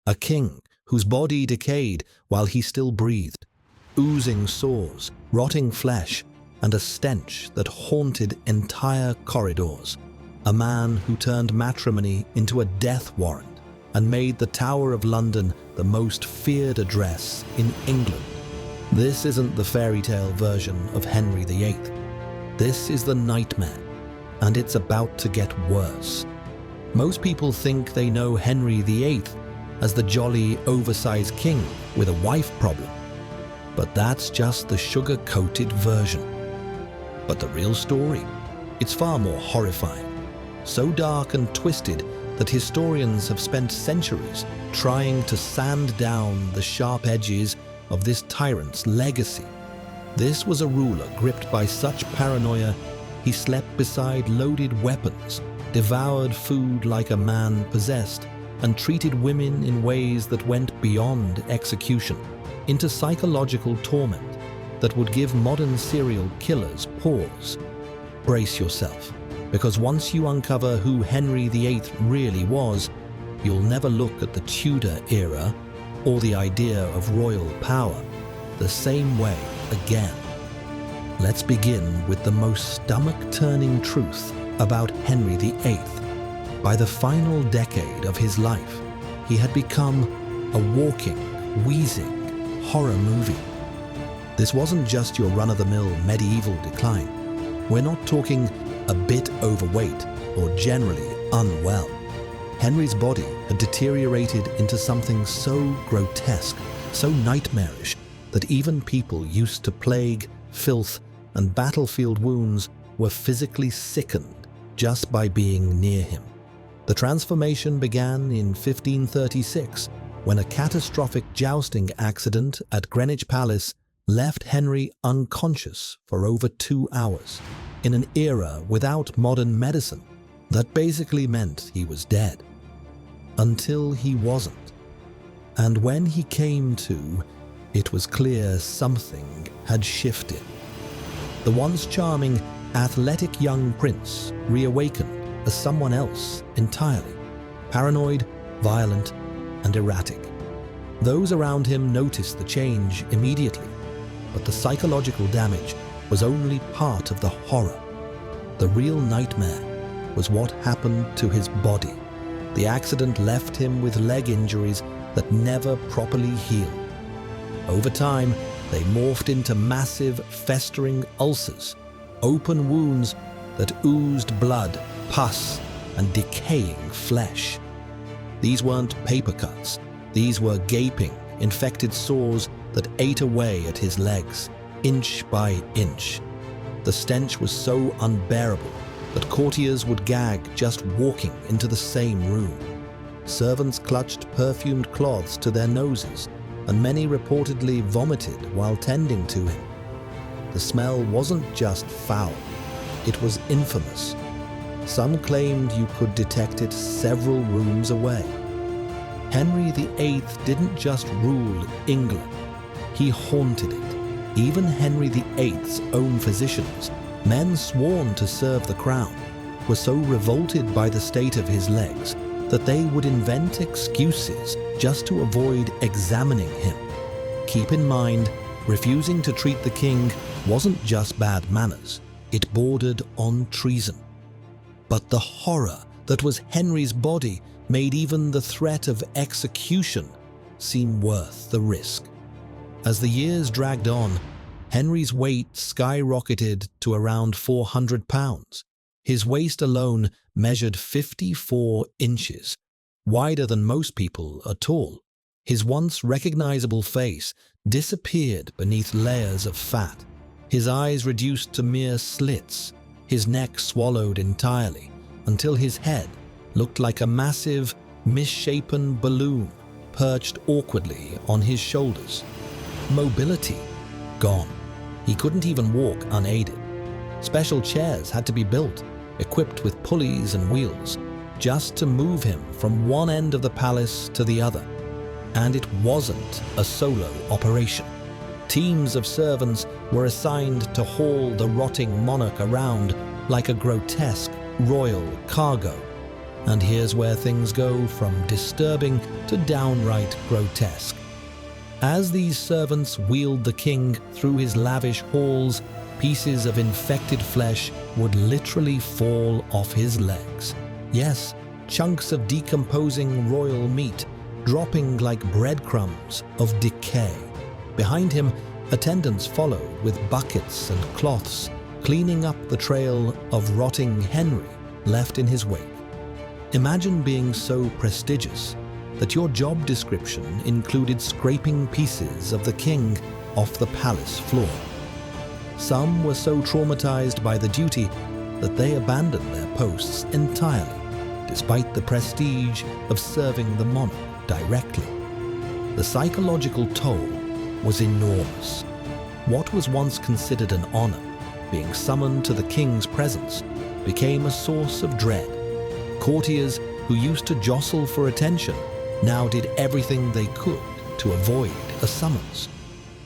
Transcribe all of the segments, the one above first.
A king whose body decayed while he still breathed, oozing sores, rotting flesh, and a stench that haunted entire corridors. A man who turned matrimony into a death warrant and made the Tower of London the most feared address in England. This isn't the fairy tale version of Henry VIII. This is the nightmare, and it's about to get worse. Most people think they know Henry VIII as the jolly, oversized king with a wife problem. But that's just the sugar-coated version. But the real story? It's far more horrifying. So dark and twisted that historians have spent centuries trying to sand down the sharp edges of this tyrant's legacy. This was a ruler gripped by such paranoia, he slept beside loaded weapons, devoured food like a man possessed, and treated women in ways that went beyond execution, into psychological torment that would give modern serial killers pause. Brace yourself, because once you uncover who Henry VIII really was, you'll never look at the Tudor era or the idea of royal power the same way again. Let's begin with the most stomach-turning truth about Henry VIII. By the final decade of his life, he had become a walking, wheezing horror movie. This wasn't just your run-of-the-mill medieval decline. We're not talking a bit overweight or generally unwell. Henry's body had deteriorated into something so grotesque, so nightmarish, that even people used to plague, filth, and battlefield wounds were physically sickened just by being near him. The transformation began in 1536, when a catastrophic jousting accident at Greenwich Palace left Henry unconscious for over 2 hours. In an era without modern medicine, that basically meant he was dead. Until he wasn't. And when he came to, it was clear something had shifted. The once charming, athletic young prince reawakened as someone else entirely, paranoid, violent, and erratic. Those around him noticed the change immediately, but the psychological damage was only part of the horror. The real nightmare was what happened to his body. The accident left him with leg injuries that never properly healed. Over time, they morphed into massive, festering ulcers, open wounds that oozed blood, pus, and decaying flesh. These weren't paper cuts. These were gaping, infected sores that ate away at his legs, inch by inch. The stench was so unbearable that courtiers would gag just walking into the same room. Servants clutched perfumed cloths to their noses, and many reportedly vomited while tending to him. The smell wasn't just foul, it was infamous. Some claimed you could detect it several rooms away. Henry VIII didn't just rule England, he haunted it. Even Henry VIII's own physicians, men sworn to serve the crown, were so revolted by the state of his legs that they would invent excuses just to avoid examining him. Keep in mind, refusing to treat the king wasn't just bad manners, it bordered on treason. But the horror that was Henry's body made even the threat of execution seem worth the risk. As the years dragged on, Henry's weight skyrocketed to around 400 pounds. His waist alone measured 54 inches, wider than most people are tall. His once recognizable face disappeared beneath layers of fat. His eyes reduced to mere slits, his neck swallowed entirely, until his head looked like a massive, misshapen balloon perched awkwardly on his shoulders. Mobility gone. He couldn't even walk unaided. Special chairs had to be built, equipped with pulleys and wheels, just to move him from one end of the palace to the other. And it wasn't a solo operation. Teams of servants were assigned to haul the rotting monarch around like a grotesque royal cargo. And here's where things go from disturbing to downright grotesque. As these servants wheeled the king through his lavish halls, pieces of infected flesh would literally fall off his legs. Yes, chunks of decomposing royal meat, dropping like breadcrumbs of decay. Behind him, attendants followed with buckets and cloths, cleaning up the trail of rotting Henry left in his wake. Imagine being so prestigious that your job description included scraping pieces of the king off the palace floor. Some were so traumatized by the duty that they abandoned their posts entirely, despite the prestige of serving the monarch directly. The psychological toll was enormous. What was once considered an honor, being summoned to the king's presence, became a source of dread. Courtiers who used to jostle for attention now did everything they could to avoid a summons.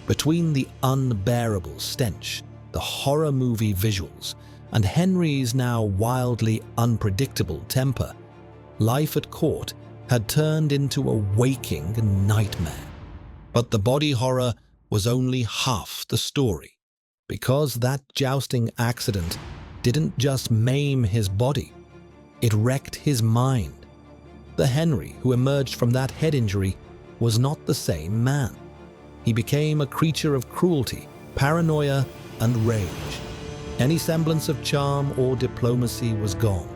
Between the unbearable stench, the horror movie visuals, and Henry's now wildly unpredictable temper, life at court had turned into a waking nightmare. But the body horror was only half the story, because that jousting accident didn't just maim his body, it wrecked his mind. The Henry who emerged from that head injury was not the same man. He became a creature of cruelty, paranoia, and rage. Any semblance of charm or diplomacy was gone,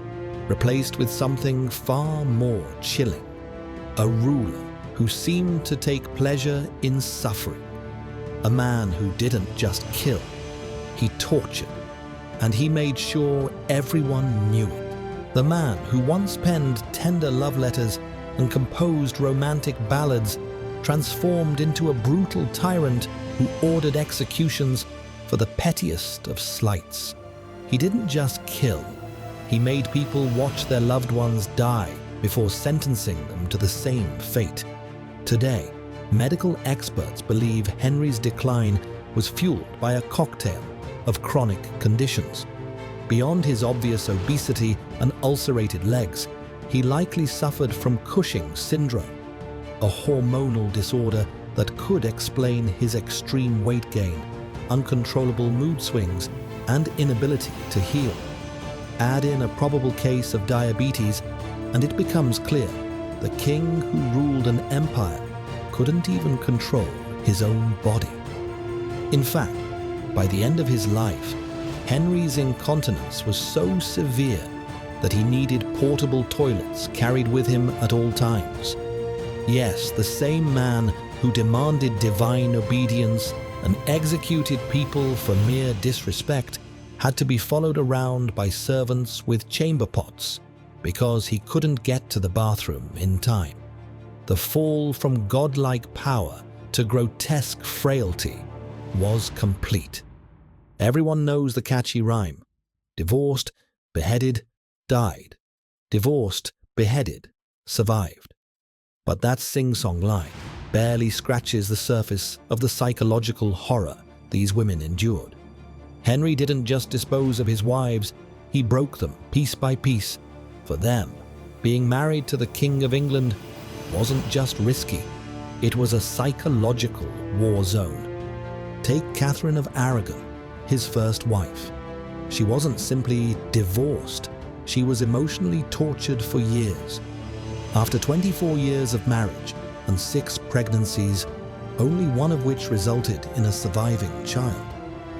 replaced with something far more chilling. A ruler who seemed to take pleasure in suffering. A man who didn't just kill, he tortured, and he made sure everyone knew it. The man who once penned tender love letters and composed romantic ballads transformed into a brutal tyrant who ordered executions for the pettiest of slights. He didn't just kill, he made people watch their loved ones die before sentencing them to the same fate. Today, medical experts believe Henry's decline was fueled by a cocktail of chronic conditions. Beyond his obvious obesity and ulcerated legs, he likely suffered from Cushing's syndrome, a hormonal disorder that could explain his extreme weight gain, uncontrollable mood swings, and inability to heal. Add in a probable case of diabetes, and it becomes clear the king who ruled an empire couldn't even control his own body. In fact, by the end of his life, Henry's incontinence was so severe that he needed portable toilets carried with him at all times. Yes, the same man who demanded divine obedience and executed people for mere disrespect had to be followed around by servants with chamber pots because he couldn't get to the bathroom in time. The fall from godlike power to grotesque frailty was complete. Everyone knows the catchy rhyme: divorced, beheaded, died. Divorced, beheaded, survived. But that sing-song line barely scratches the surface of the psychological horror these women endured. Henry didn't just dispose of his wives, he broke them piece by piece. For them, being married to the King of England wasn't just risky, it was a psychological war zone. Take Catherine of Aragon, his first wife. She wasn't simply divorced, she was emotionally tortured for years. After 24 years of marriage and 6 pregnancies, only one of which resulted in a surviving child,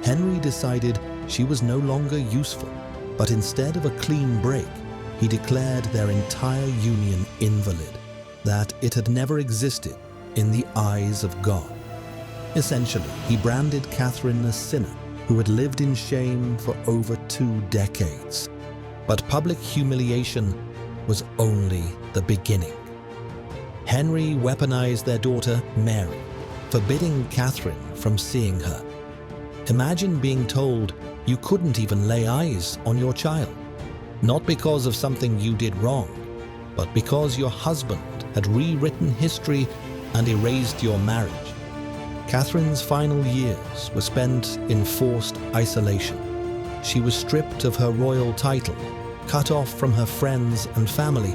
Henry decided she was no longer useful, but instead of a clean break, he declared their entire union invalid, that it had never existed in the eyes of God. Essentially, he branded Catherine a sinner who had lived in shame for over 2 decades. But public humiliation was only the beginning. Henry weaponized their daughter, Mary, forbidding Catherine from seeing her. Imagine being told you couldn't even lay eyes on your child, not because of something you did wrong, but because your husband had rewritten history and erased your marriage. Catherine's final years were spent in forced isolation. She was stripped of her royal title, cut off from her friends and family,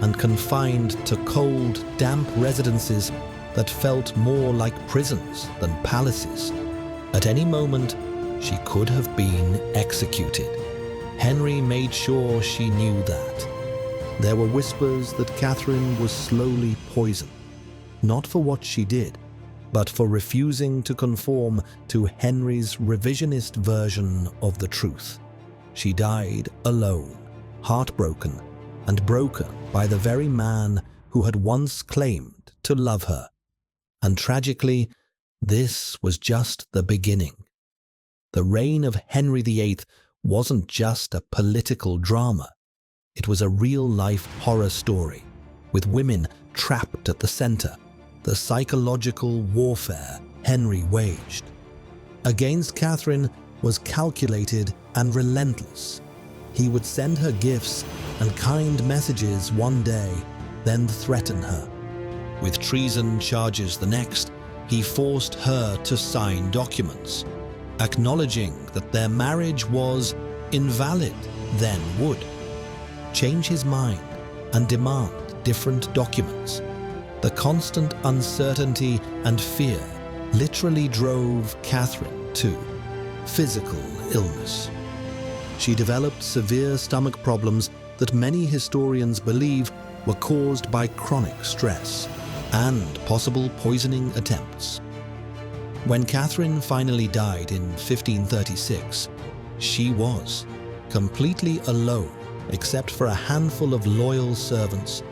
and confined to cold, damp residences that felt more like prisons than palaces. At any moment, she could have been executed. Henry made sure she knew that. There were whispers that Catherine was slowly poisoned, not for what she did, but for refusing to conform to Henry's revisionist version of the truth. She died alone, heartbroken, and broken by the very man who had once claimed to love her. And tragically, this was just the beginning. The reign of Henry VIII wasn't just a political drama. It was a real-life horror story, with women trapped at the center, the psychological warfare Henry waged against Catherine was calculated and relentless. He would send her gifts and kind messages one day, then threaten her. With treason charges the next, he forced her to sign documents, acknowledging that their marriage was invalid, then would change his mind and demand different documents. The constant uncertainty and fear literally drove Catherine to physical illness. She developed severe stomach problems that many historians believe were caused by chronic stress and possible poisoning attempts. When Catherine finally died in 1536, she was completely alone except for a handful of loyal servants.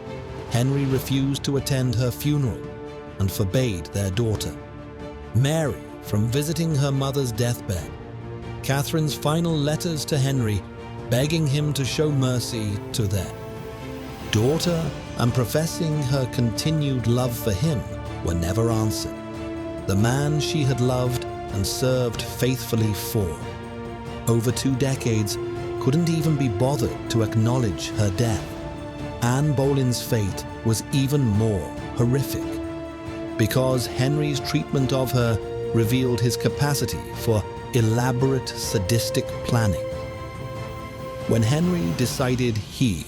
Henry refused to attend her funeral and forbade their daughter, Mary, from visiting her mother's deathbed. Catherine's final letters to Henry, begging him to show mercy to their daughter and professing her continued love for him, were never answered. The man she had loved and served faithfully for over 2 decades couldn't even be bothered to acknowledge her death. Anne Boleyn's fate was even more horrific, because Henry's treatment of her revealed his capacity for elaborate sadistic planning. When Henry decided he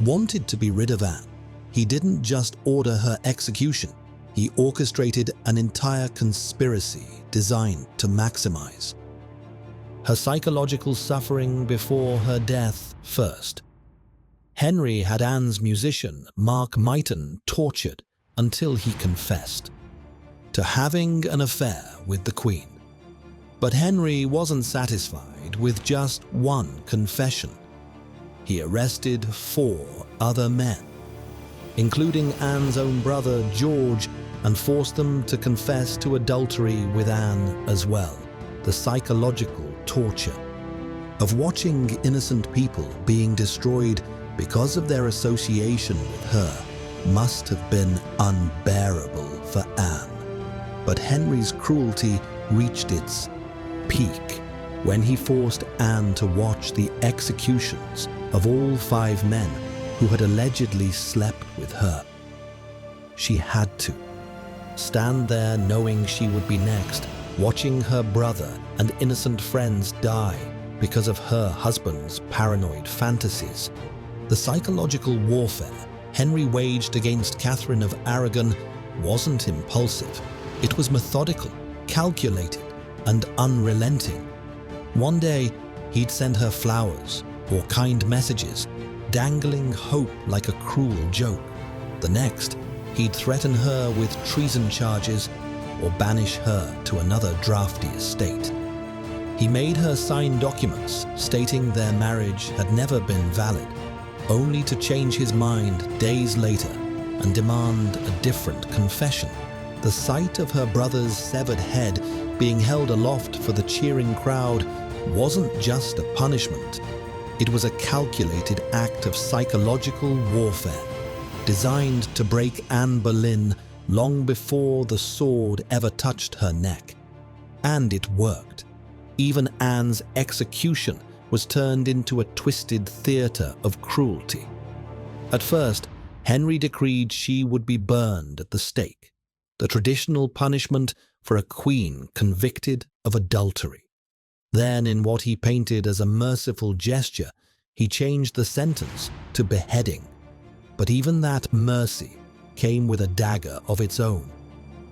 wanted to be rid of Anne, he didn't just order her execution, he orchestrated an entire conspiracy designed to maximize her psychological suffering before her death first. Henry had Anne's musician, Mark Myton, tortured until he confessed to having an affair with the Queen. But Henry wasn't satisfied with just one confession. He arrested 4 other men, including Anne's own brother George, and forced them to confess to adultery with Anne as well. The psychological torture of watching innocent people being destroyed because of their association with her must have been unbearable for Anne. But Henry's cruelty reached its peak when he forced Anne to watch the executions of all 5 men who had allegedly slept with her. She had to stand there knowing she would be next, watching her brother and innocent friends die because of her husband's paranoid fantasies. The psychological warfare Henry waged against Catherine of Aragon wasn't impulsive. It was methodical, calculated, and unrelenting. One day, he'd send her flowers or kind messages, dangling hope like a cruel joke. The next, he'd threaten her with treason charges or banish her to another drafty estate. He made her sign documents stating their marriage had never been valid, only to change his mind days later and demand a different confession. The sight of her brother's severed head being held aloft for the cheering crowd wasn't just a punishment. It was a calculated act of psychological warfare, designed to break Anne Boleyn long before the sword ever touched her neck. And it worked. Even Anne's execution was turned into a twisted theater of cruelty. At first, Henry decreed she would be burned at the stake, the traditional punishment for a queen convicted of adultery. Then, in what he painted as a merciful gesture, he changed the sentence to beheading. But even that mercy came with a dagger of its own.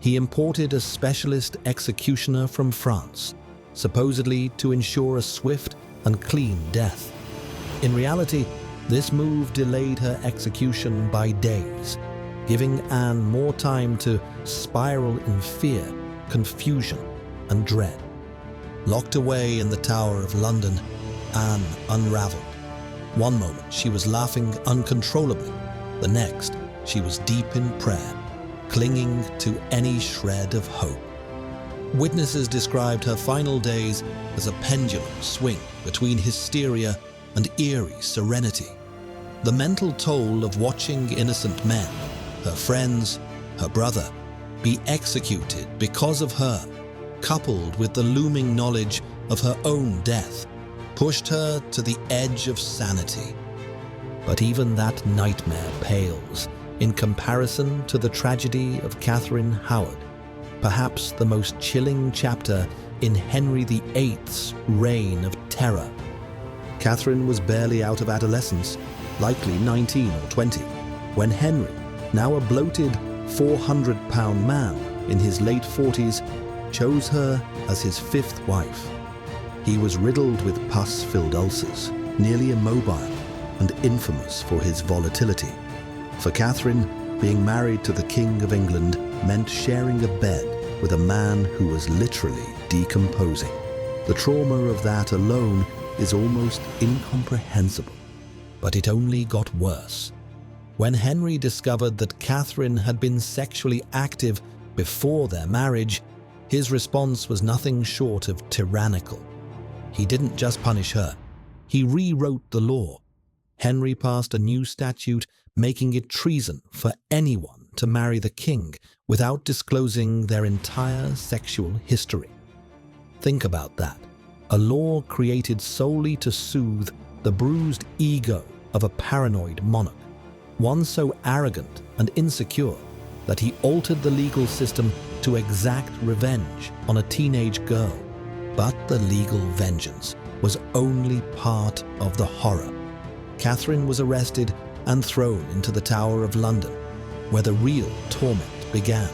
He imported a specialist executioner from France, supposedly to ensure a swift and clean death. In reality, this move delayed her execution by days, giving Anne more time to spiral in fear, confusion, and dread. Locked away in the Tower of London, Anne unraveled. One moment she was laughing uncontrollably, the next she was deep in prayer, clinging to any shred of hope. Witnesses described her final days as a pendulum swing between hysteria and eerie serenity. The mental toll of watching innocent men, her friends, her brother, be executed because of her, coupled with the looming knowledge of her own death, pushed her to the edge of sanity. But even that nightmare pales in comparison to the tragedy of Catherine Howard, perhaps the most chilling chapter in Henry VIII's reign of terror. Catherine was barely out of adolescence, likely 19 or 20, when Henry, now a bloated 400-pound man in his late 40s, chose her as his fifth wife. He was riddled with pus-filled ulcers, nearly immobile, and infamous for his volatility. For Catherine, being married to the King of England meant sharing a bed with a man who was literally decomposing. The trauma of that alone is almost incomprehensible. But it only got worse. When Henry discovered that Catherine had been sexually active before their marriage, his response was nothing short of tyrannical. He didn't just punish her, he rewrote the law. Henry passed a new statute making it treason for anyone to marry the king without disclosing their entire sexual history. Think about that. A law created solely to soothe the bruised ego of a paranoid monarch, one so arrogant and insecure that he altered the legal system to exact revenge on a teenage girl. But the legal vengeance was only part of the horror. Catherine was arrested and thrown into the Tower of London, where the real torment began.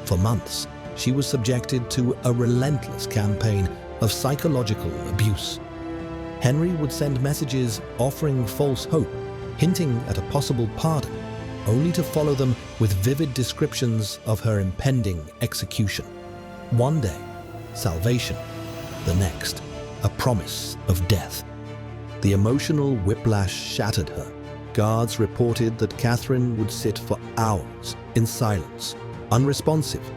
For months, she was subjected to a relentless campaign of psychological abuse. Henry would send messages offering false hope, hinting at a possible pardon, only to follow them with vivid descriptions of her impending execution. One day, salvation; the next, a promise of death. The emotional whiplash shattered her. Guards reported that Catherine would sit for hours in silence, unresponsive,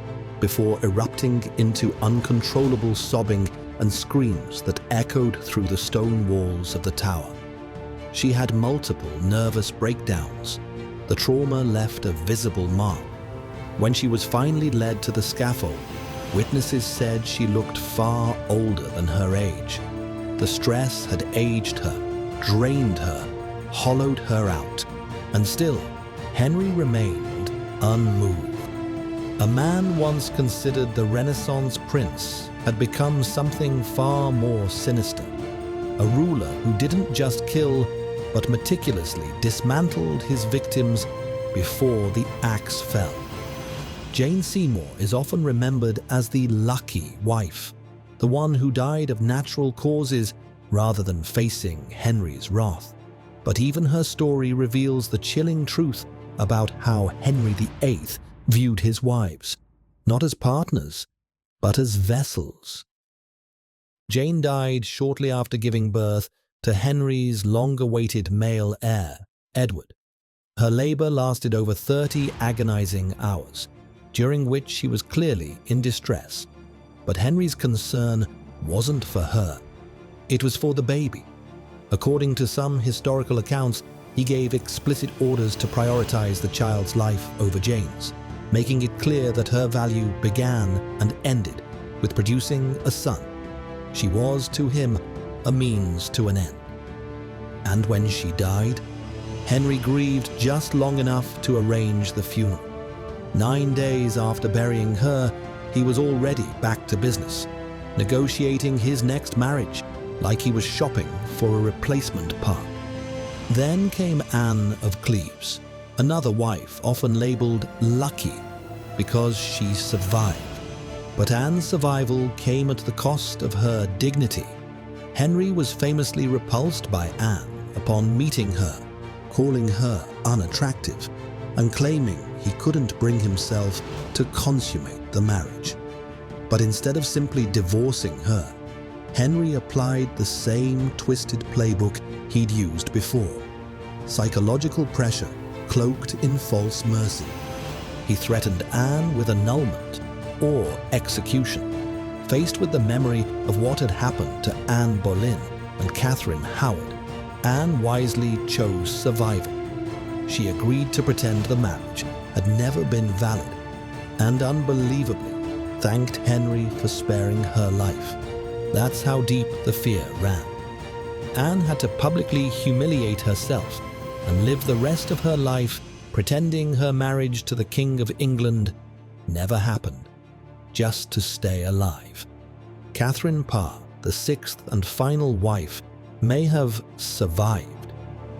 before erupting into uncontrollable sobbing and screams that echoed through the stone walls of the tower. She had multiple nervous breakdowns. The trauma left a visible mark. When she was finally led to the scaffold, witnesses said she looked far older than her age. The stress had aged her, drained her, hollowed her out, and still, Henry remained unmoved. A man once considered the Renaissance prince had become something far more sinister. A ruler who didn't just kill, but meticulously dismantled his victims before the axe fell. Jane Seymour is often remembered as the lucky wife, the one who died of natural causes rather than facing Henry's wrath. But even her story reveals the chilling truth about how Henry VIII viewed his wives, not as partners, but as vessels. Jane died shortly after giving birth to Henry's long-awaited male heir, Edward. Her labor lasted over 30 agonizing hours, during which she was clearly in distress. But Henry's concern wasn't for her. It was for the baby. According to some historical accounts, he gave explicit orders to prioritize the child's life over Jane's, making it clear that her value began and ended with producing a son. She was, to him, a means to an end. And when she died, Henry grieved just long enough to arrange the funeral. 9 days after burying her, he was already back to business, negotiating his next marriage like he was shopping for a replacement part. Then came Anne of Cleves, another wife often labeled lucky because she survived. But Anne's survival came at the cost of her dignity. Henry was famously repulsed by Anne upon meeting her, calling her unattractive and claiming he couldn't bring himself to consummate the marriage. But instead of simply divorcing her, Henry applied the same twisted playbook he'd used before: psychological pressure cloaked in false mercy. He threatened Anne with annulment or execution. Faced with the memory of what had happened to Anne Boleyn and Catherine Howard, Anne wisely chose survival. She agreed to pretend the marriage had never been valid and unbelievably thanked Henry for sparing her life. That's how deep the fear ran. Anne had to publicly humiliate herself and live the rest of her life pretending her marriage to the King of England never happened, just to stay alive. Catherine Parr, the sixth and final wife, may have survived,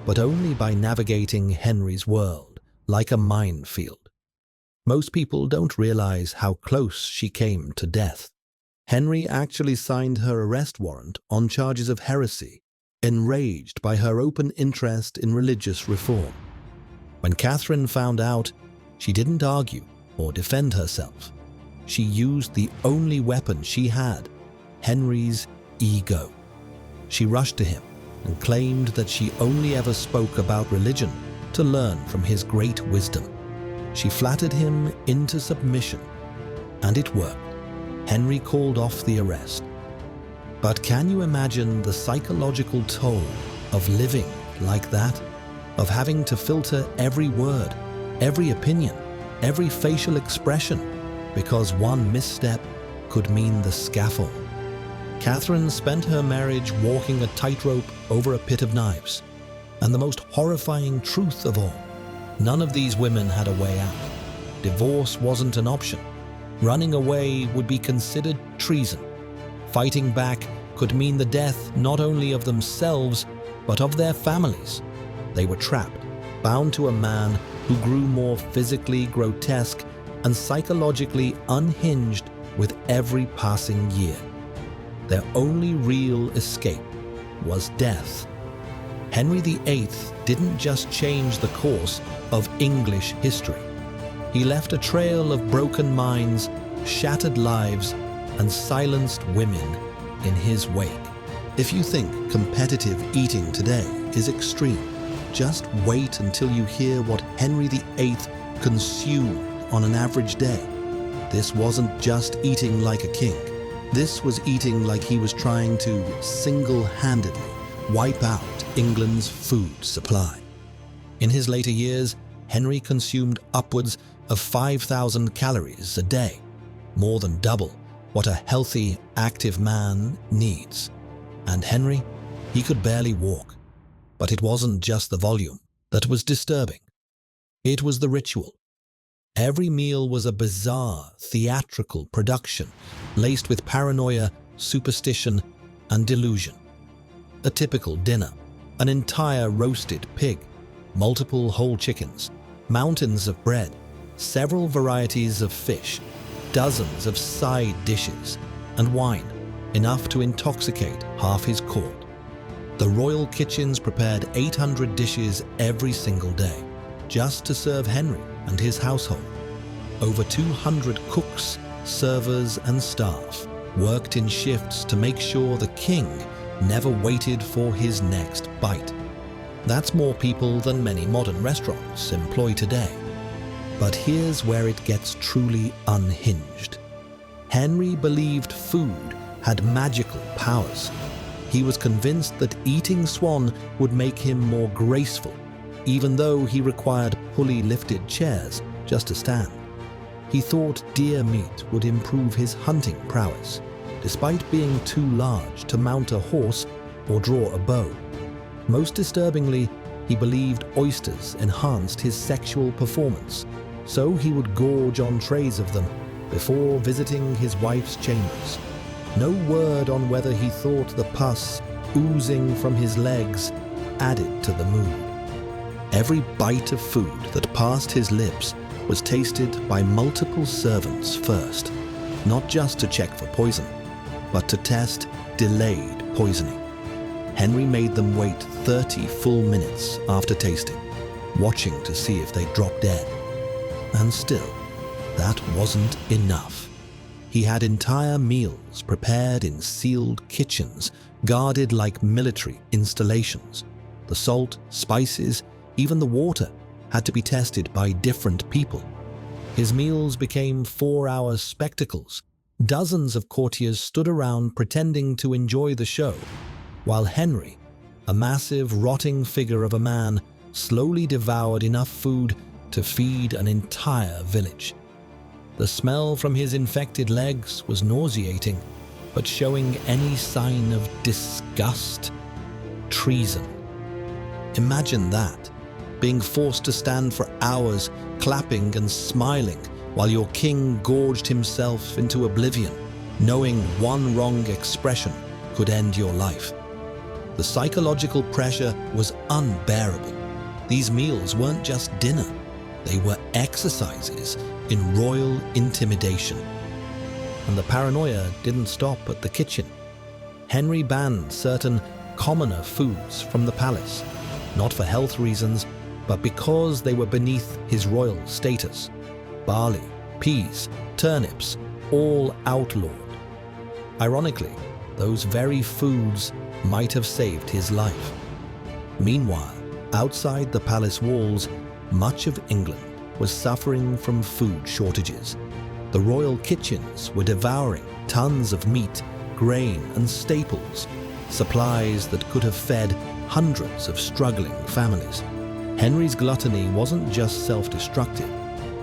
but only by navigating Henry's world like a minefield. Most people don't realize how close she came to death. Henry actually signed her arrest warrant on charges of heresy, enraged by her open interest in religious reform. When Catherine found out, she didn't argue or defend herself. She used the only weapon she had, Henry's ego. She rushed to him and claimed that she only ever spoke about religion to learn from his great wisdom. She flattered him into submission, and it worked. Henry called off the arrest. But can you imagine the psychological toll of living like that? Of having to filter every word, every opinion, every facial expression, because one misstep could mean the scaffold. Catherine spent her marriage walking a tightrope over a pit of knives. And the most horrifying truth of all, none of these women had a way out. Divorce wasn't an option. Running away would be considered treason. Fighting back could mean the death not only of themselves, but of their families. They were trapped, bound to a man who grew more physically grotesque and psychologically unhinged with every passing year. Their only real escape was death. Henry VIII didn't just change the course of English history. He left a trail of broken minds, shattered lives, and silenced women in his wake. If you think competitive eating today is extreme, just wait until you hear what Henry VIII consumed on an average day. This wasn't just eating like a king. This was eating like he was trying to single-handedly wipe out England's food supply. In his later years, Henry consumed upwards of 5,000 calories a day, more than double what a healthy, active man needs. And Henry, he could barely walk. But it wasn't just the volume that was disturbing. It was the ritual. Every meal was a bizarre, theatrical production, laced with paranoia, superstition, and delusion. A typical dinner: an entire roasted pig, multiple whole chickens, mountains of bread, several varieties of fish, dozens of side dishes, and wine, enough to intoxicate half his court. The royal kitchens prepared 800 dishes every single day, just to serve Henry and his household. Over 200 cooks, servers, and staff worked in shifts to make sure the king never waited for his next bite. That's more people than many modern restaurants employ today. But here's where it gets truly unhinged. Henry believed food had magical powers. He was convinced that eating swan would make him more graceful, even though he required pulley-lifted chairs just to stand. He thought deer meat would improve his hunting prowess, despite being too large to mount a horse or draw a bow. Most disturbingly, he believed oysters enhanced his sexual performance, so he would gorge on trays of them before visiting his wife's chambers. No word on whether he thought the pus oozing from his legs added to the mood. Every bite of food that passed his lips was tasted by multiple servants first, not just to check for poison, but to test delayed poisoning. Henry made them wait 30 full minutes after tasting, watching to see if they dropped dead. And still, that wasn't enough. He had entire meals prepared in sealed kitchens, guarded like military installations. The salt, spices, even the water had to be tested by different people. His meals became 4-hour spectacles. Dozens of courtiers stood around pretending to enjoy the show, while Henry, a massive, rotting figure of a man, slowly devoured enough food to feed an entire village. The smell from his infected legs was nauseating, but showing any sign of disgust, treason. Imagine that, being forced to stand for hours, clapping and smiling, while your king gorged himself into oblivion, knowing one wrong expression could end your life. The psychological pressure was unbearable. These meals weren't just dinner, they were exercises in royal intimidation. And the paranoia didn't stop at the kitchen. Henry banned certain commoner foods from the palace, not for health reasons, but because they were beneath his royal status. Barley, peas, turnips, all outlawed. Ironically, those very foods might have saved his life. Meanwhile, outside the palace walls, much of England was suffering from food shortages. The royal kitchens were devouring tons of meat, grain, and staples, supplies that could have fed hundreds of struggling families. Henry's gluttony wasn't just self-destructive,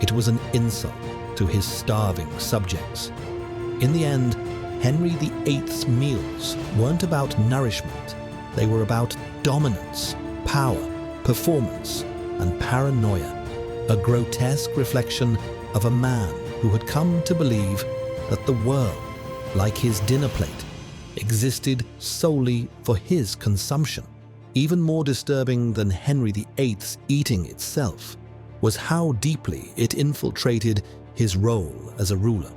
it was an insult to his starving subjects. In the end, Henry VIII's meals weren't about nourishment, they were about dominance, power, performance, and paranoia, a grotesque reflection of a man who had come to believe that the world, like his dinner plate, existed solely for his consumption. Even more disturbing than Henry VIII's eating itself was how deeply it infiltrated his role as a ruler.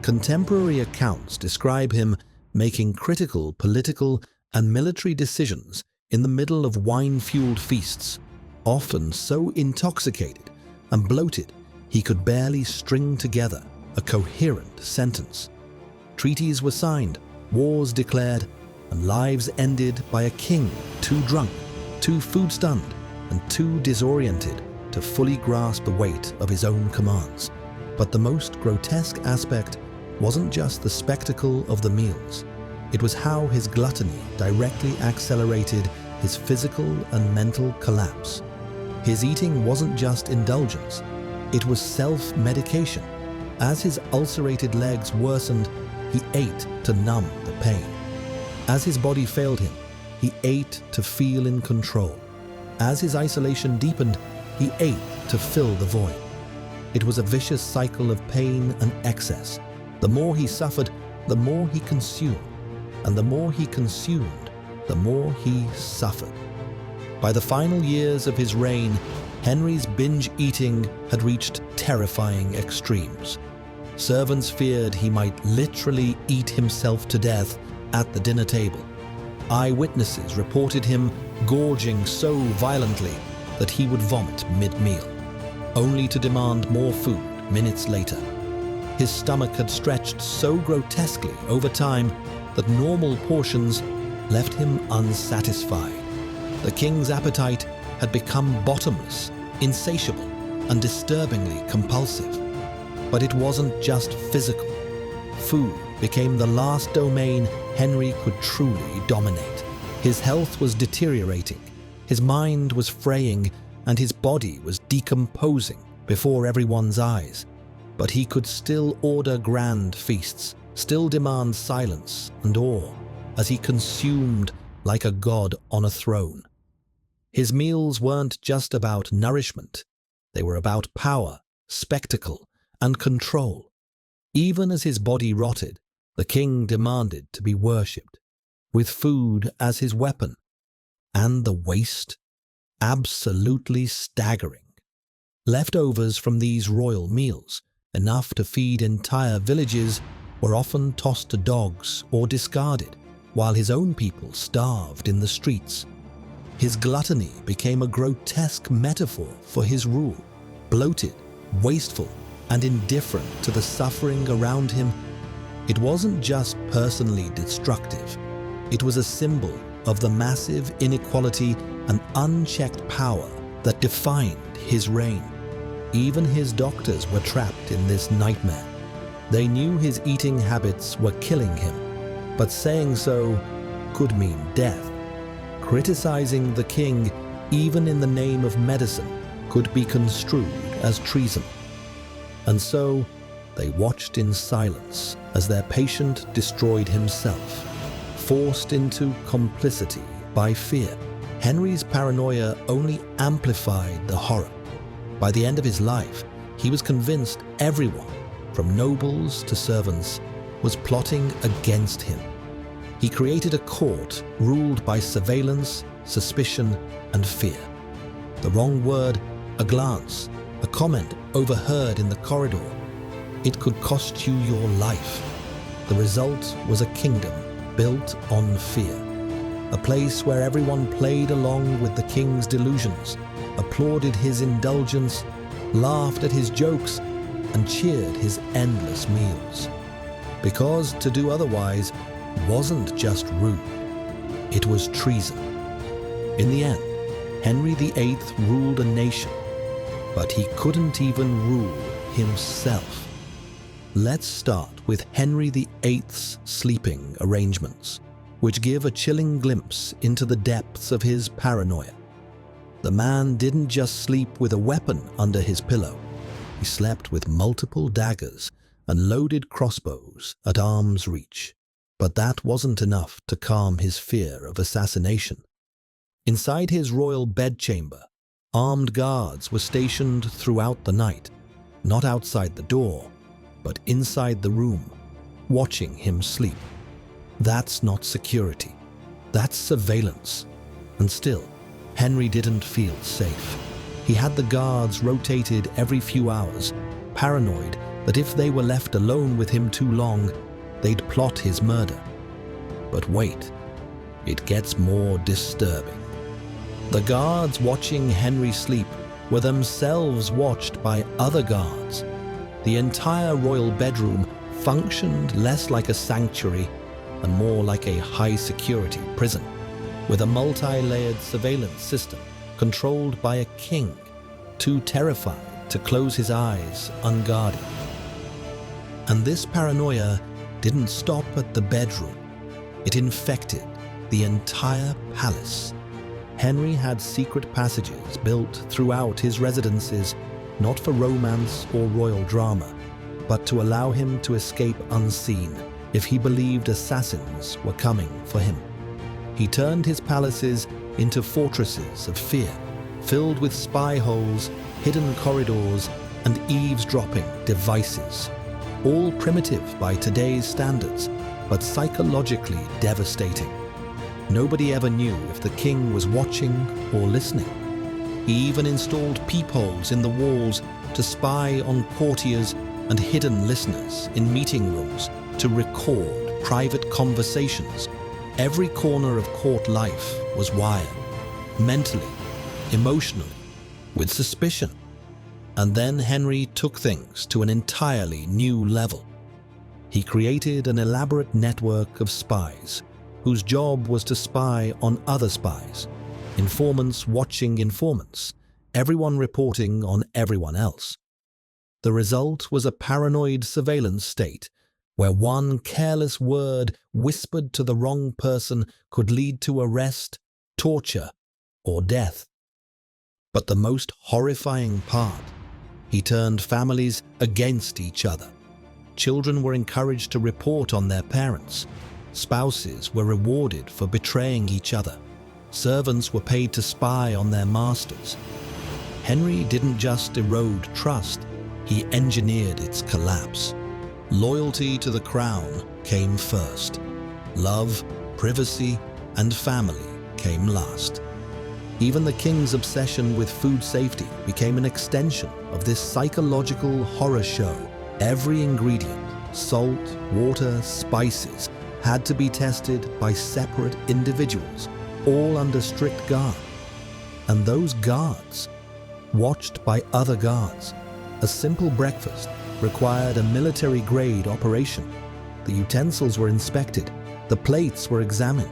Contemporary accounts describe him making critical political and military decisions in the middle of wine-fueled feasts, often so intoxicated and bloated he could barely string together a coherent sentence. Treaties were signed, wars declared, and lives ended by a king too drunk, too food-stunned, and too disoriented to fully grasp the weight of his own commands. But the most grotesque aspect wasn't just the spectacle of the meals. It was how his gluttony directly accelerated his physical and mental collapse. His eating wasn't just indulgence, it was self-medication. As his ulcerated legs worsened, he ate to numb the pain. As his body failed him, he ate to feel in control. As his isolation deepened, he ate to fill the void. It was a vicious cycle of pain and excess. The more he suffered, the more he consumed. And the more he consumed, the more he suffered. By the final years of his reign, Henry's binge eating had reached terrifying extremes. Servants feared he might literally eat himself to death at the dinner table. Eyewitnesses reported him gorging so violently that he would vomit mid-meal, only to demand more food minutes later. His stomach had stretched so grotesquely over time that normal portions left him unsatisfied. The king's appetite had become bottomless, insatiable, and disturbingly compulsive. But it wasn't just physical. Food became the last domain Henry could truly dominate. His health was deteriorating, his mind was fraying, and his body was decomposing before everyone's eyes. But he could still order grand feasts, still demand silence and awe, as he consumed like a god on a throne. His meals weren't just about nourishment, they were about power, spectacle, and control. Even as his body rotted, the king demanded to be worshipped, with food as his weapon. And the waste? Absolutely staggering. Leftovers from these royal meals, enough to feed entire villages, were often tossed to dogs or discarded, while his own people starved in the streets. His gluttony became a grotesque metaphor for his rule, bloated, wasteful, and indifferent to the suffering around him. It wasn't just personally destructive. It was a symbol of the massive inequality and unchecked power that defined his reign. Even his doctors were trapped in this nightmare. They knew his eating habits were killing him, but saying so could mean death. Criticizing the king, even in the name of medicine, could be construed as treason. And so, they watched in silence as their patient destroyed himself, forced into complicity by fear. Henry's paranoia only amplified the horror. By the end of his life, he was convinced everyone, from nobles to servants, was plotting against him. He created a court ruled by surveillance, suspicion, and fear. The wrong word, a glance, a comment overheard in the corridor, it could cost you your life. The result was a kingdom built on fear, a place where everyone played along with the king's delusions, applauded his indulgence, laughed at his jokes, and cheered his endless meals. Because to do otherwise wasn't just rude, it was treason. In the end, Henry VIII ruled a nation, but he couldn't even rule himself. Let's start with Henry VIII's sleeping arrangements, which give a chilling glimpse into the depths of his paranoia. The man didn't just sleep with a weapon under his pillow. He slept with multiple daggers and loaded crossbows at arm's reach. But that wasn't enough to calm his fear of assassination. Inside his royal bedchamber, armed guards were stationed throughout the night, not outside the door, but inside the room, watching him sleep. That's not security. That's surveillance. And still, Henry didn't feel safe. He had the guards rotated every few hours, paranoid that if they were left alone with him too long, they'd plot his murder. But wait, it gets more disturbing. The guards watching Henry sleep were themselves watched by other guards. The entire royal bedroom functioned less like a sanctuary and more like a high-security prison, with a multi-layered surveillance system controlled by a king, too terrified to close his eyes unguarded. And this paranoia didn't stop at the bedroom. It infected the entire palace. Henry had secret passages built throughout his residences, not for romance or royal drama, but to allow him to escape unseen if he believed assassins were coming for him. He turned his palaces into fortresses of fear, filled with spy holes, hidden corridors, and eavesdropping devices. All primitive by today's standards, but psychologically devastating. Nobody ever knew if the king was watching or listening. He even installed peepholes in the walls to spy on courtiers and hidden listeners in meeting rooms to record private conversations. Every corner of court life was wired, mentally, emotionally, with suspicion. And then Henry took things to an entirely new level. He created an elaborate network of spies, whose job was to spy on other spies, informants watching informants, everyone reporting on everyone else. The result was a paranoid surveillance state, where one careless word whispered to the wrong person could lead to arrest, torture, or death. But the most horrifying part, he turned families against each other. Children were encouraged to report on their parents. Spouses were rewarded for betraying each other. Servants were paid to spy on their masters. Henry didn't just erode trust, he engineered its collapse. Loyalty to the crown came first. Love, privacy, and family came last. Even the king's obsession with food safety became an extension of this psychological horror show. Every ingredient, salt, water, spices, had to be tested by separate individuals, all under strict guard. And those guards, watched by other guards. A simple breakfast required a military-grade operation. The utensils were inspected, the plates were examined,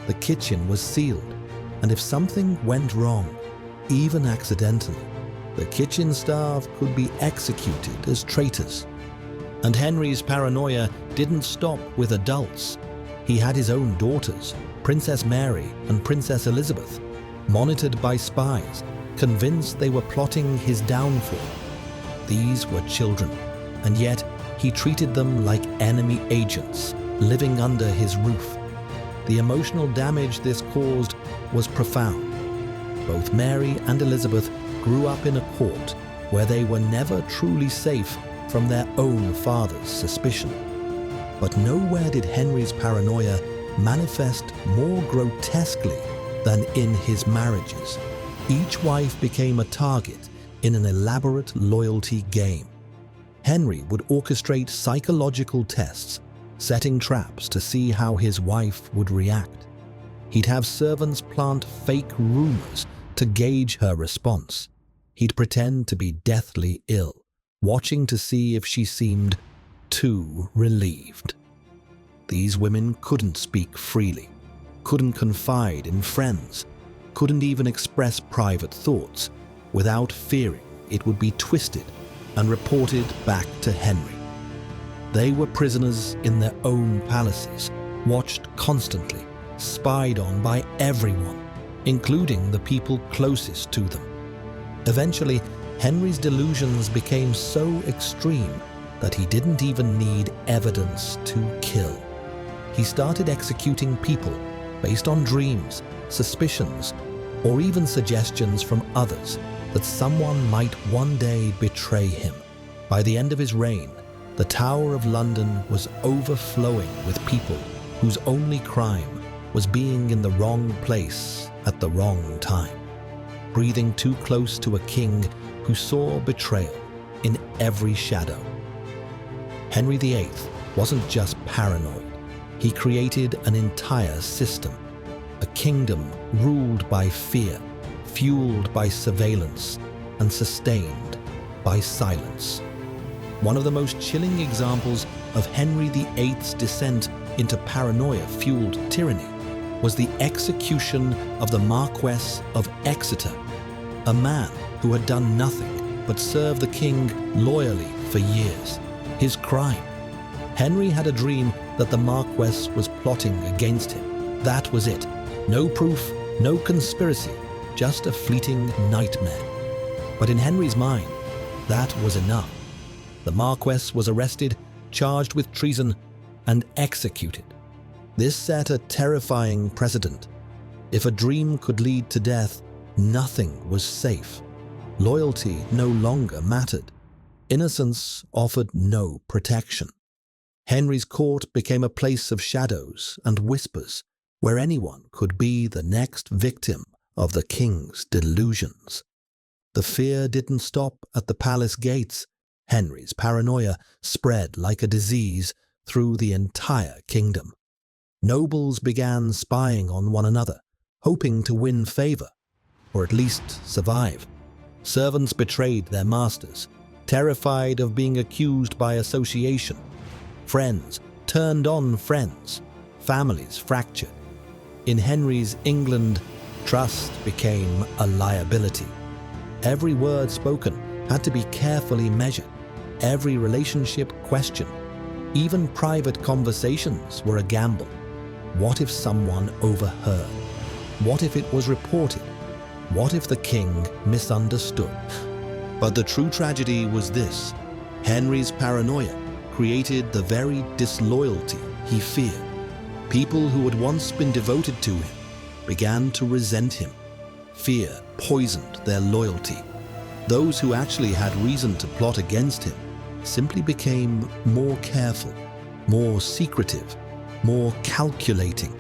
the kitchen was sealed, and if something went wrong, even accidentally, the kitchen staff could be executed as traitors. And Henry's paranoia didn't stop with adults. He had his own daughters, Princess Mary and Princess Elizabeth, monitored by spies, convinced they were plotting his downfall. These were children, and yet he treated them like enemy agents living under his roof. The emotional damage this caused was profound. Both Mary and Elizabeth grew up in a court where they were never truly safe from their own father's suspicion. But nowhere did Henry's paranoia manifest more grotesquely than in his marriages. Each wife became a target in an elaborate loyalty game. Henry would orchestrate psychological tests, setting traps to see how his wife would react. He'd have servants plant fake rumors to gauge her response. He'd pretend to be deathly ill, watching to see if she seemed too relieved. These women couldn't speak freely, couldn't confide in friends, couldn't even express private thoughts without fearing it would be twisted and reported back to Henry. They were prisoners in their own palaces, watched constantly, spied on by everyone, including the people closest to them. Eventually, Henry's delusions became so extreme that he didn't even need evidence to kill. He started executing people based on dreams, suspicions, or even suggestions from others that someone might one day betray him. By the end of his reign, the Tower of London was overflowing with people whose only crime was being in the wrong place at the wrong time, breathing too close to a king who saw betrayal in every shadow. Henry VIII wasn't just paranoid. He created an entire system, a kingdom ruled by fear, fueled by surveillance, and sustained by silence. One of the most chilling examples of Henry VIII's descent into paranoia-fueled tyranny was the execution of the Marquess of Exeter, a man who had done nothing but serve the king loyally for years. His crime? Henry had a dream that the Marquess was plotting against him. That was it. No proof, no conspiracy, just a fleeting nightmare. But in Henry's mind, that was enough. The Marquess was arrested, charged with treason, and executed. This set a terrifying precedent. If a dream could lead to death, nothing was safe. Loyalty no longer mattered. Innocence offered no protection. Henry's court became a place of shadows and whispers, where anyone could be the next victim of the king's delusions. The fear didn't stop at the palace gates. Henry's paranoia spread like a disease through the entire kingdom. Nobles began spying on one another, hoping to win favor, or at least survive. Servants betrayed their masters, terrified of being accused by association. Friends turned on friends, families fractured. In Henry's England, trust became a liability. Every word spoken had to be carefully measured, every relationship questioned. Even private conversations were a gamble. What if someone overheard? What if it was reported? What if the king misunderstood? But the true tragedy was this: Henry's paranoia created the very disloyalty he feared. People who had once been devoted to him began to resent him. Fear poisoned their loyalty. Those who actually had reason to plot against him simply became more careful, more secretive, more calculating.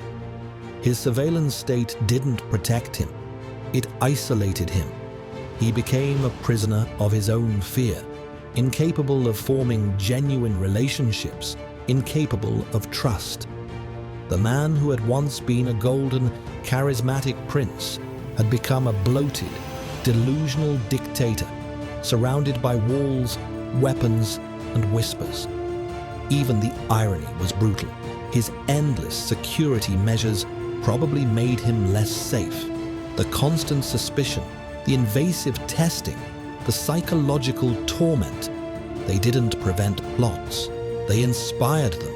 His surveillance state didn't protect him. It isolated him. He became a prisoner of his own fear, incapable of forming genuine relationships, incapable of trust. The man who had once been a golden, charismatic prince had become a bloated, delusional dictator, surrounded by walls, weapons, and whispers. Even the irony was brutal. His endless security measures probably made him less safe. The constant suspicion, the invasive testing, the psychological torment, they didn't prevent plots, they inspired them.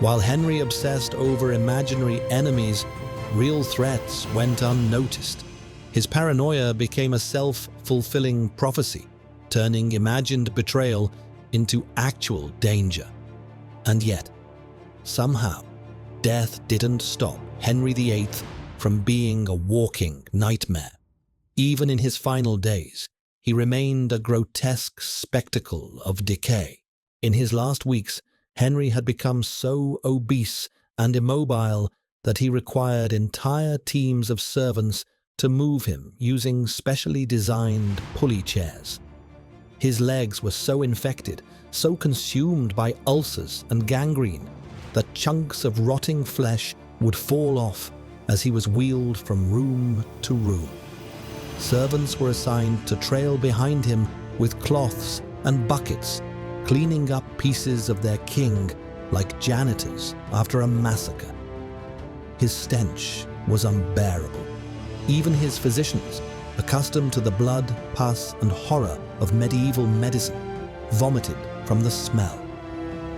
While Henry obsessed over imaginary enemies, real threats went unnoticed. His paranoia became a self-fulfilling prophecy, turning imagined betrayal into actual danger. And yet, somehow, death didn't stop Henry VIII from being a walking nightmare. Even in his final days, he remained a grotesque spectacle of decay. In his last weeks, Henry had become so obese and immobile that he required entire teams of servants to move him using specially designed pulley chairs. His legs were so infected, so consumed by ulcers and gangrene, that chunks of rotting flesh would fall off as he was wheeled from room to room. Servants were assigned to trail behind him with cloths and buckets, cleaning up pieces of their king like janitors after a massacre. His stench was unbearable. Even his physicians, accustomed to the blood, pus, and horror of medieval medicine, vomited from the smell.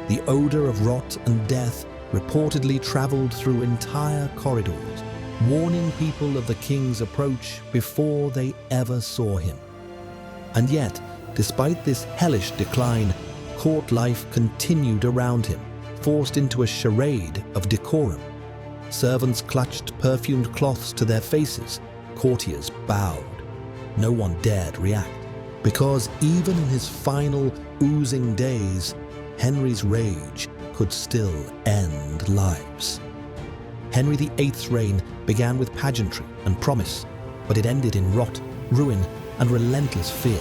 The odor of rot and death reportedly traveled through entire corridors, warning people of the king's approach before they ever saw him. And yet, despite this hellish decline, court life continued around him, forced into a charade of decorum. Servants clutched perfumed cloths to their faces, courtiers bowed. No one dared react, because even in his final oozing days, Henry's rage could still end lives. Henry VIII's reign began with pageantry and promise, but it ended in rot, ruin, and relentless fear.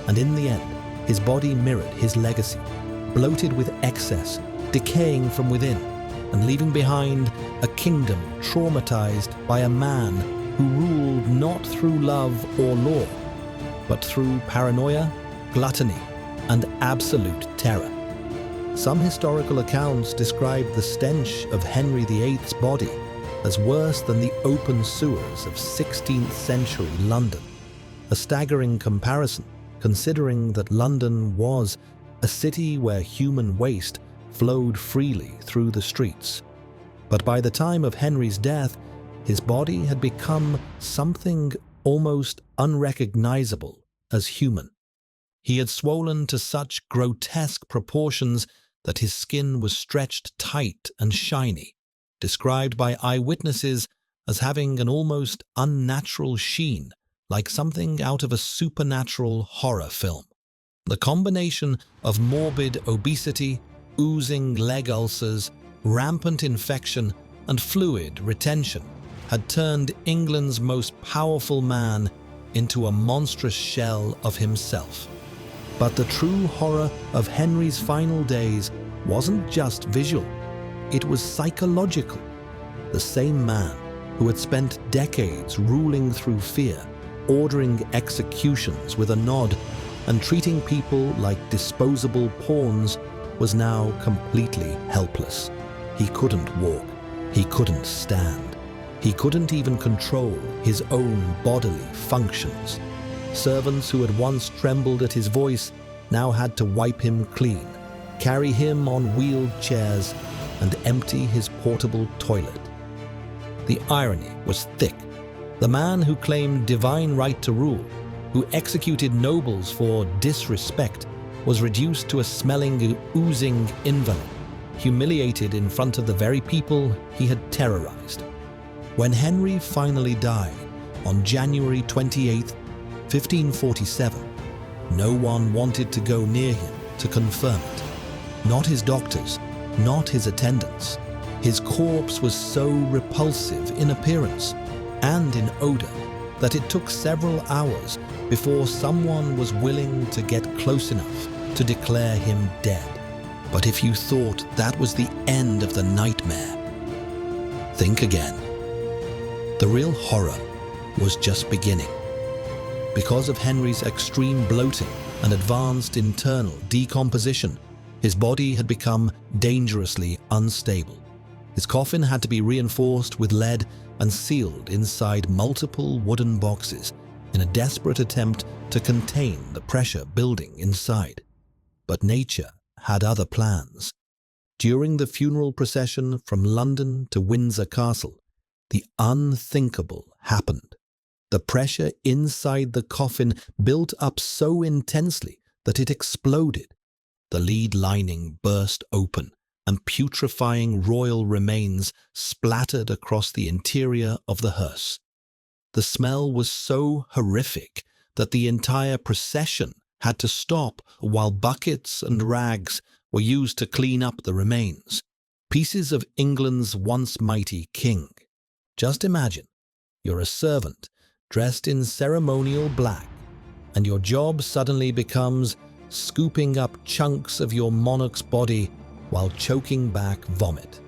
And in the end, his body mirrored his legacy, bloated with excess, decaying from within, and leaving behind a kingdom traumatized by a man who ruled not through love or law, but through paranoia, gluttony, and absolute terror. Some historical accounts describe the stench of Henry VIII's body as worse than the open sewers of 16th century London, a staggering comparison considering that London was a city where human waste flowed freely through the streets. But by the time of Henry's death, his body had become something almost unrecognizable as human. He had swollen to such grotesque proportions that his skin was stretched tight and shiny, described by eyewitnesses as having an almost unnatural sheen, like something out of a supernatural horror film. The combination of morbid obesity, oozing leg ulcers, rampant infection, and fluid retention had turned England's most powerful man into a monstrous shell of himself. But the true horror of Henry's final days wasn't just visual, it was psychological. The same man who had spent decades ruling through fear, ordering executions with a nod, and treating people like disposable pawns was now completely helpless. He couldn't walk, he couldn't stand, he couldn't even control his own bodily functions. Servants who had once trembled at his voice now had to wipe him clean, carry him on wheeled chairs, and empty his portable toilet. The irony was thick. The man who claimed divine right to rule, who executed nobles for disrespect, was reduced to a smelling, oozing invalid, humiliated in front of the very people he had terrorized. When Henry finally died on January 28, 1547, no one wanted to go near him to confirm it. Not his doctors, not his attendants. His corpse was so repulsive in appearance and in odor that it took several hours before someone was willing to get close enough to declare him dead. But if you thought that was the end of the nightmare, think again. The real horror was just beginning. Because of Henry's extreme bloating and advanced internal decomposition, his body had become dangerously unstable. His coffin had to be reinforced with lead and sealed inside multiple wooden boxes in a desperate attempt to contain the pressure building inside. But nature had other plans. During the funeral procession from London to Windsor Castle, the unthinkable happened. The pressure inside the coffin built up so intensely that it exploded. The lead lining burst open, and putrefying royal remains splattered across the interior of the hearse. The smell was so horrific that the entire procession had to stop while buckets and rags were used to clean up the remains, pieces of England's once mighty king. Just imagine, you're a servant dressed in ceremonial black, and your job suddenly becomes scooping up chunks of your monarch's body while choking back vomit.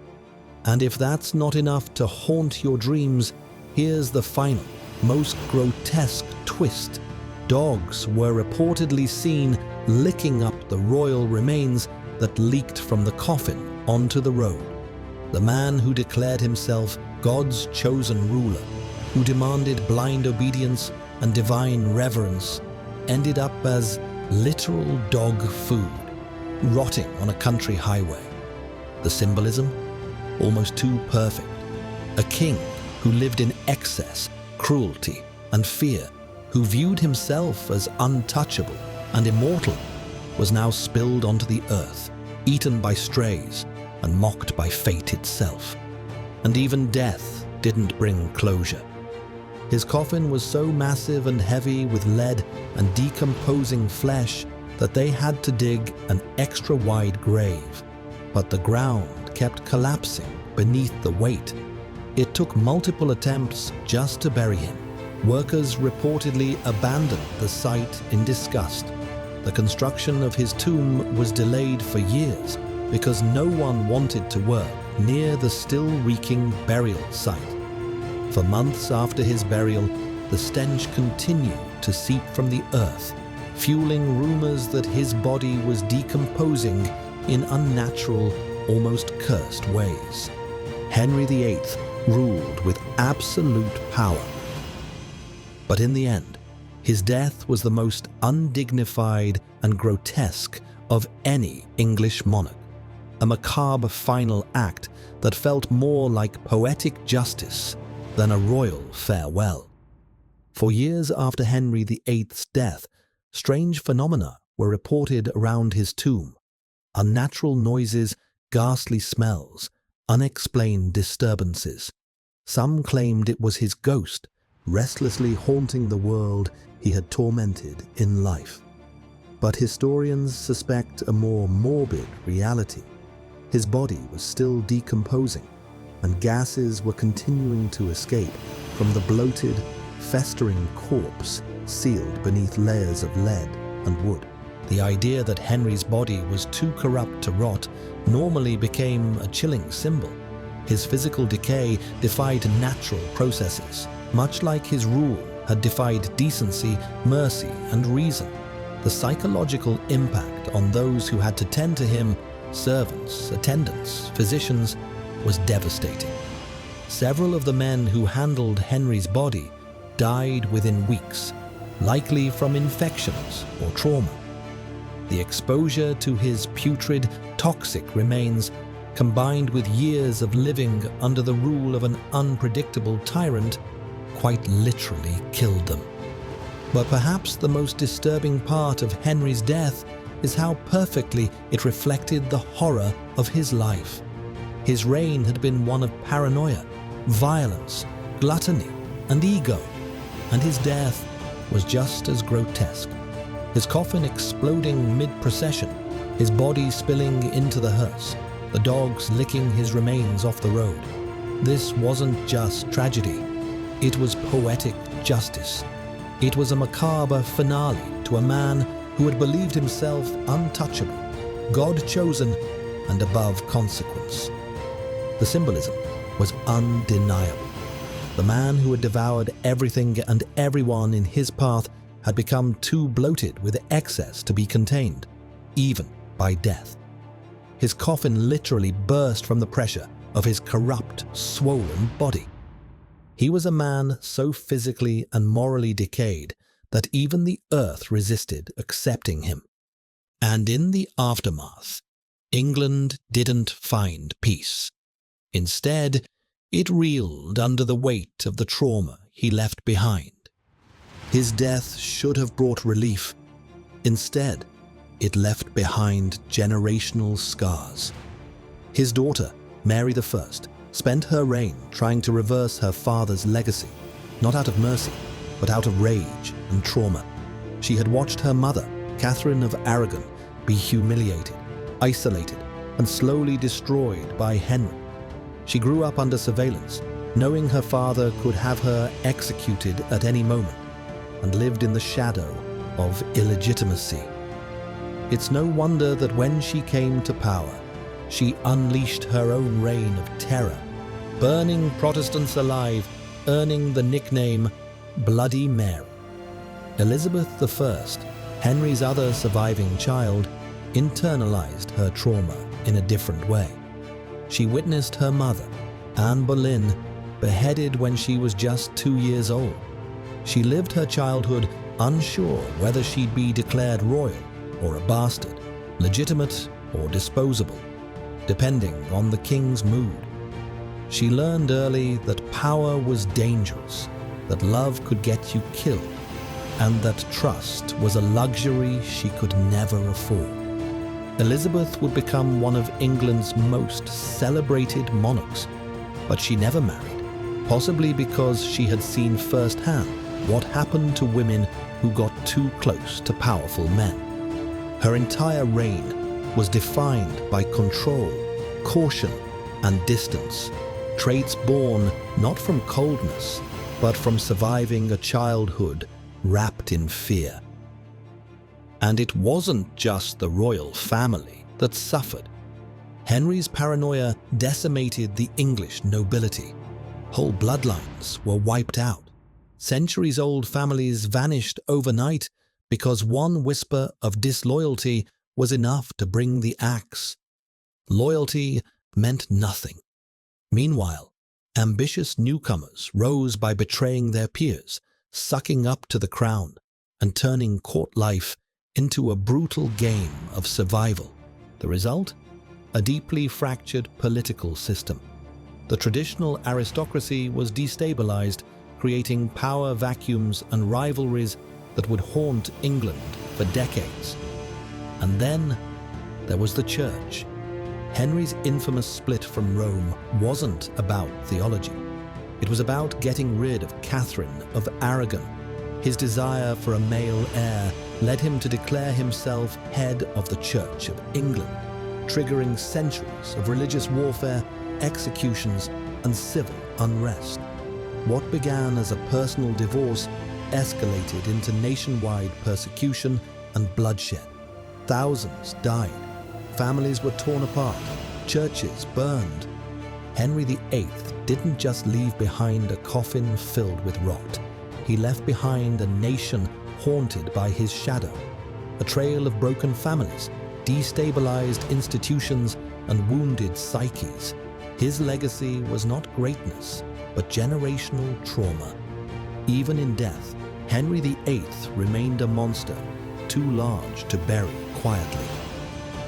And if that's not enough to haunt your dreams, here's the final, most grotesque twist. Dogs were reportedly seen licking up the royal remains that leaked from the coffin onto the road. The man who declared himself God's chosen ruler, who demanded blind obedience and divine reverence, ended up as literal dog food, rotting on a country highway. The symbolism? Almost too perfect. A king who lived in excess, cruelty, and fear, who viewed himself as untouchable and immortal, was now spilled onto the earth, eaten by strays, and mocked by fate itself. And even death didn't bring closure. His coffin was so massive and heavy with lead and decomposing flesh that they had to dig an extra wide grave. But the ground kept collapsing beneath the weight. It took multiple attempts just to bury him. Workers reportedly abandoned the site in disgust. The construction of his tomb was delayed for years because no one wanted to work near the still reeking burial site. For months after his burial, the stench continued to seep from the earth, fueling rumors that his body was decomposing in unnatural, almost cursed ways. Henry VIII ruled with absolute power. But in the end, his death was the most undignified and grotesque of any English monarch, a macabre final act that felt more like poetic justice than a royal farewell. For years after Henry VIII's death, strange phenomena were reported around his tomb. Unnatural noises, ghastly smells, unexplained disturbances. Some claimed it was his ghost, restlessly haunting the world he had tormented in life. But historians suspect a more morbid reality. His body was still decomposing, and gases were continuing to escape from the bloated, festering corpse sealed beneath layers of lead and wood. The idea that Henry's body was too corrupt to rot normally became a chilling symbol. His physical decay defied natural processes, much like his rule had defied decency, mercy, and reason. The psychological impact on those who had to tend to him, servants, attendants, physicians, was devastating. Several of the men who handled Henry's body died within weeks, likely from infections or trauma. The exposure to his putrid, toxic remains, combined with years of living under the rule of an unpredictable tyrant, quite literally killed them. But perhaps the most disturbing part of Henry's death is how perfectly it reflected the horror of his life. His reign had been one of paranoia, violence, gluttony, and ego, and his death was just as grotesque. His coffin exploding mid-procession, his body spilling into the hearse, the dogs licking his remains off the road. This wasn't just tragedy, it was poetic justice. It was a macabre finale to a man who had believed himself untouchable, God-chosen, and above consequence. The symbolism was undeniable. The man who had devoured everything and everyone in his path had become too bloated with excess to be contained, even by death. His coffin literally burst from the pressure of his corrupt, swollen body. He was a man so physically and morally decayed that even the earth resisted accepting him. And in the aftermath, England didn't find peace. Instead, it reeled under the weight of the trauma he left behind. His death should have brought relief. Instead, it left behind generational scars. His daughter, Mary I, spent her reign trying to reverse her father's legacy, not out of mercy, but out of rage and trauma. She had watched her mother, Catherine of Aragon, be humiliated, isolated, and slowly destroyed by Henry. She grew up under surveillance, knowing her father could have her executed at any moment, and lived in the shadow of illegitimacy. It's no wonder that when she came to power, she unleashed her own reign of terror, burning Protestants alive, earning the nickname Bloody Mary. Elizabeth I, Henry's other surviving child, internalized her trauma in a different way. She witnessed her mother, Anne Boleyn, beheaded when she was just 2 years old. She lived her childhood unsure whether she'd be declared royal or a bastard, legitimate or disposable, depending on the king's mood. She learned early that power was dangerous, that love could get you killed, and that trust was a luxury she could never afford. Elizabeth would become one of England's most celebrated monarchs, but she never married, possibly because she had seen firsthand what happened to women who got too close to powerful men. Her entire reign was defined by control, caution, and distance, traits born not from coldness, but from surviving a childhood wrapped in fear. And it wasn't just the royal family that suffered. Henry's paranoia decimated the English nobility. Whole bloodlines were wiped out. Centuries-old families vanished overnight because one whisper of disloyalty was enough to bring the axe. Loyalty meant nothing. Meanwhile, ambitious newcomers rose by betraying their peers, sucking up to the crown, and turning court life into a brutal game of survival. The result? A deeply fractured political system. The traditional aristocracy was destabilized, creating power vacuums and rivalries that would haunt England for decades. And then there was the church. Henry's infamous split from Rome wasn't about theology. It was about getting rid of Catherine of Aragon. His desire for a male heir led him to declare himself head of the Church of England, triggering centuries of religious warfare, executions, and civil unrest. What began as a personal divorce escalated into nationwide persecution and bloodshed. Thousands died. Families were torn apart. Churches burned. Henry VIII didn't just leave behind a coffin filled with rot. He left behind a nation haunted by his shadow, a trail of broken families, destabilized institutions, and wounded psyches. His legacy was not greatness, but generational trauma. Even in death, Henry VIII remained a monster, too large to bury quietly.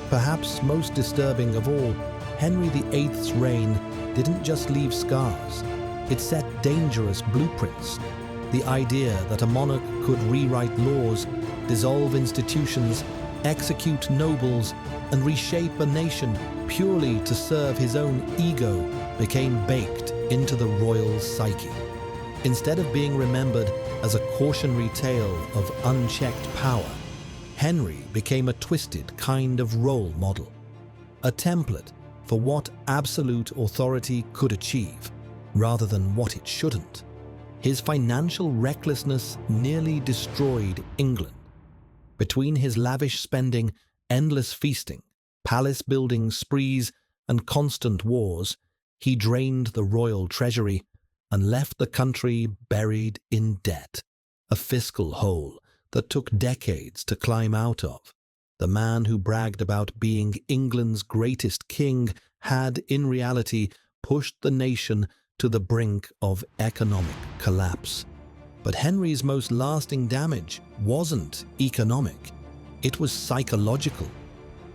Perhaps most disturbing of all, Henry VIII's reign didn't just leave scars. It set dangerous blueprints. The idea that a monarch could rewrite laws, dissolve institutions, execute nobles, and reshape a nation purely to serve his own ego became baked into the royal psyche. Instead of being remembered as a cautionary tale of unchecked power, Henry became a twisted kind of role model, a template for what absolute authority could achieve, rather than what it shouldn't. His financial recklessness nearly destroyed England. Between his lavish spending, endless feasting, palace-building sprees, and constant wars, he drained the royal treasury and left the country buried in debt, a fiscal hole that took decades to climb out of. The man who bragged about being England's greatest king had, in reality, pushed the nation to the brink of economic collapse. But Henry's most lasting damage wasn't economic, it was psychological.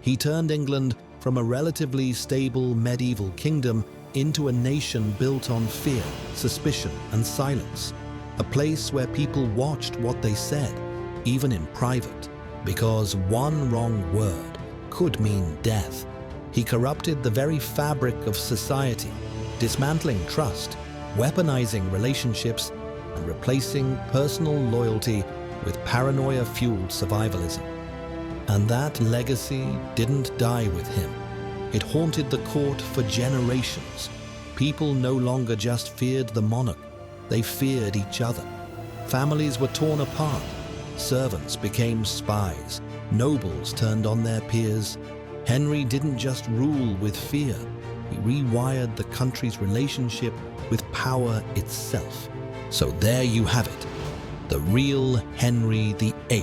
He turned England from a relatively stable medieval kingdom into a nation built on fear, suspicion, and silence. A place where people watched what they said, even in private, because one wrong word could mean death. He corrupted the very fabric of society, dismantling trust, weaponizing relationships, and replacing personal loyalty with paranoia-fueled survivalism. And that legacy didn't die with him. It haunted the court for generations. People no longer just feared the monarch, they feared each other. Families were torn apart. Servants became spies. Nobles turned on their peers. Henry didn't just rule with fear. He rewired the country's relationship with power itself. So there you have it, the real Henry VIII.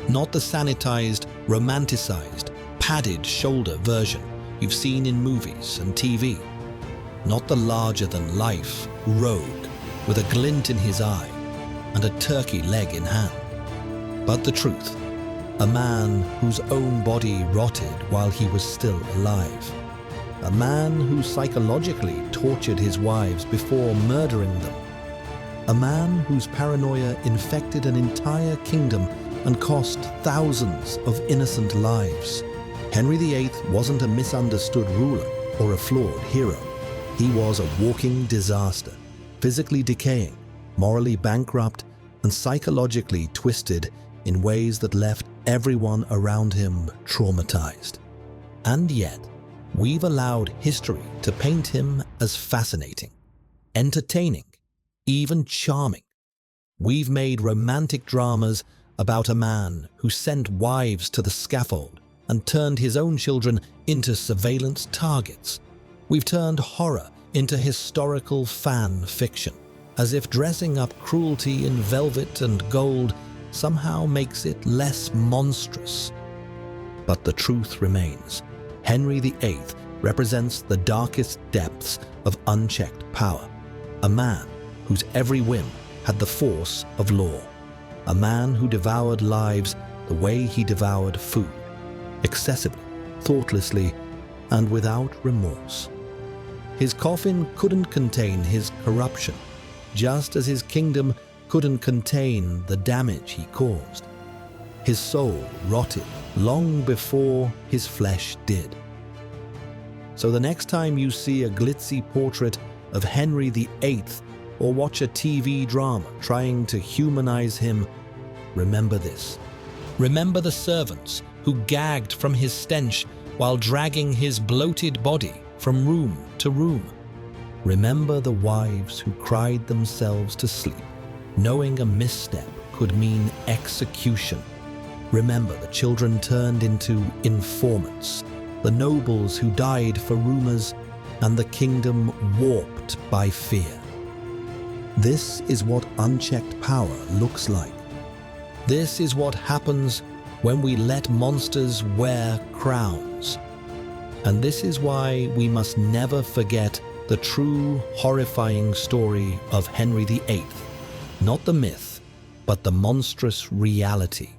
Not the sanitized, romanticized, padded shoulder version you've seen in movies and TV. Not the larger-than-life rogue with a glint in his eye and a turkey leg in hand. But the truth, a man whose own body rotted while he was still alive. A man who psychologically tortured his wives before murdering them. A man whose paranoia infected an entire kingdom and cost thousands of innocent lives. Henry VIII wasn't a misunderstood ruler or a flawed hero. He was a walking disaster, physically decaying, morally bankrupt, and psychologically twisted in ways that left everyone around him traumatized. And yet, we've allowed history to paint him as fascinating, entertaining, even charming. We've made romantic dramas about a man who sent wives to the scaffold and turned his own children into surveillance targets. We've turned horror into historical fan fiction, as if dressing up cruelty in velvet and gold somehow makes it less monstrous. But the truth remains. Henry VIII represents the darkest depths of unchecked power, a man whose every whim had the force of law, a man who devoured lives the way he devoured food, excessively, thoughtlessly, and without remorse. His coffin couldn't contain his corruption, just as his kingdom couldn't contain the damage he caused. His soul rotted long before his flesh did. So the next time you see a glitzy portrait of Henry VIII or watch a TV drama trying to humanize him, remember this. Remember the servants who gagged from his stench while dragging his bloated body from room to room. Remember the wives who cried themselves to sleep, knowing a misstep could mean execution. Remember the children turned into informants, the nobles who died for rumors, and the kingdom warped by fear. This is what unchecked power looks like. This is what happens when we let monsters wear crowns. And this is why we must never forget the true horrifying story of Henry VIII. Not the myth, but the monstrous reality.